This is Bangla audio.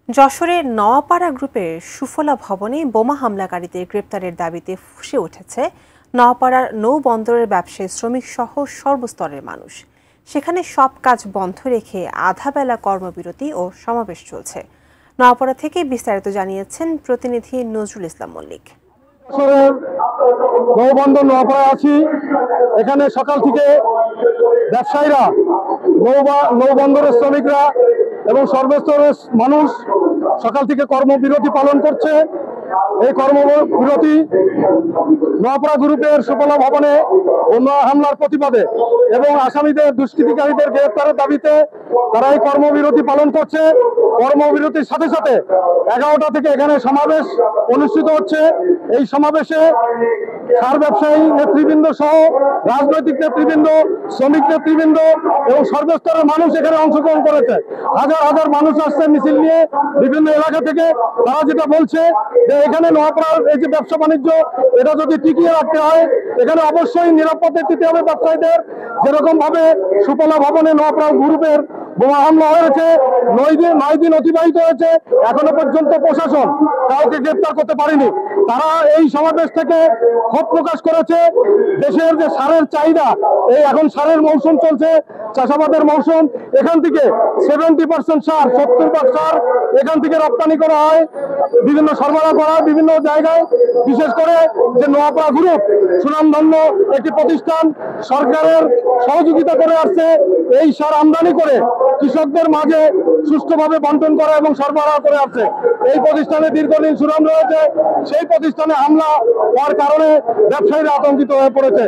যশোরের নওয়াপাড়া গ্রুপের সুফলা ভবনে বোমা হামলাকারীদের গ্রেপ্তারের দাবিতে ফুঁসে উঠেছে নওয়াপাড়ার নৌবন্দরের ব্যবসায়ী শ্রমিক সহ সর্বস্তরের মানুষ। সেখানে সব কাজ বন্ধ রেখে আধাবেলা কর্মবিরতি ও সমাবেশ চলছে। নওয়াপাড়া থেকে বিস্তারিত জানিয়েছেন প্রতিনিধি নজরুল ইসলাম মল্লিক। নৌবন্দর নওয়াপাড়ায় আছি। এখানে সকাল থেকে ব্যবসায়ীরা, নৌবন্দরের শ্রমিকরা এবং সর্বস্তরের মানুষ সকাল থেকে কর্মবিরতি পালন করছে। এই কর্মবিরতি নওয়াপাড়া গ্রুপের সুফলা ভবনে বোমা হামলার প্রতিবাদে এবং আসামিদের, দুষ্কৃতিকারীদের গ্রেপ্তারের দাবিতে তারা এই কর্মবিরতি পালন করছে। কর্মবিরতির সাথে সাথে 11টা থেকে এখানে সমাবেশ অনুষ্ঠিত হচ্ছে। এই সমাবেশে সার ব্যবসায়ী নেতৃবৃন্দ সহ রাজনৈতিক নেতৃবৃন্দ, শ্রমিক নেতৃবৃন্দ এবং সর্বস্তরের মানুষ এখানে অংশগ্রহণ করেছে। হাজার হাজার মানুষ আসছে মিছিল নিয়ে বিভিন্ন এলাকা থেকে। তারা যেটা বলছে যে এখানে নওয়াপাড়ার এই যে ব্যবসা বাণিজ্য, এটা যদি টিকিয়ে রাখতে হয় এখানে অবশ্যই নিরাপত্তা দিতে হবে ব্যবসায়ীদের। যেরকম ভাবে সুফলা ভবনে নওয়াপাড়া গ্রুপের বোমা হামলা হয়েছে, 9 দিন অতিবাহিত হয়েছে, এখনো পর্যন্ত প্রশাসন কাউকে গ্রেপ্তার করতে পারেনি। তারা এই সমাবেশ থেকে ক্ষোভ প্রকাশ করেছে। দেশের যে সারের চাহিদা, এই এখন সারের মৌসুম চলছে, চাষাবাদের মৌসুম। এখান থেকে 70% সার, 70% সার এখান থেকে রপ্তানি করা হয়, বিভিন্ন সরবরাহ করা হয় বিভিন্ন জায়গায়। বিশেষ করে যে নওয়াপাড়া গ্রুপ সুনামধন্য একটি প্রতিষ্ঠান, সরকারের সহযোগিতা করে আসছে এই সার আমদানি করে কৃষকদের মাঝে সুষ্ঠুভাবে বন্টন করা এবং সরবরাহ করে আসছে। এই প্রতিষ্ঠানে দীর্ঘদিন সুনাম রয়েছে। সেই প্রতিষ্ঠানে হামলা হওয়ার কারণে ব্যবসায়ীরা আতঙ্কিত হয়ে পড়েছে।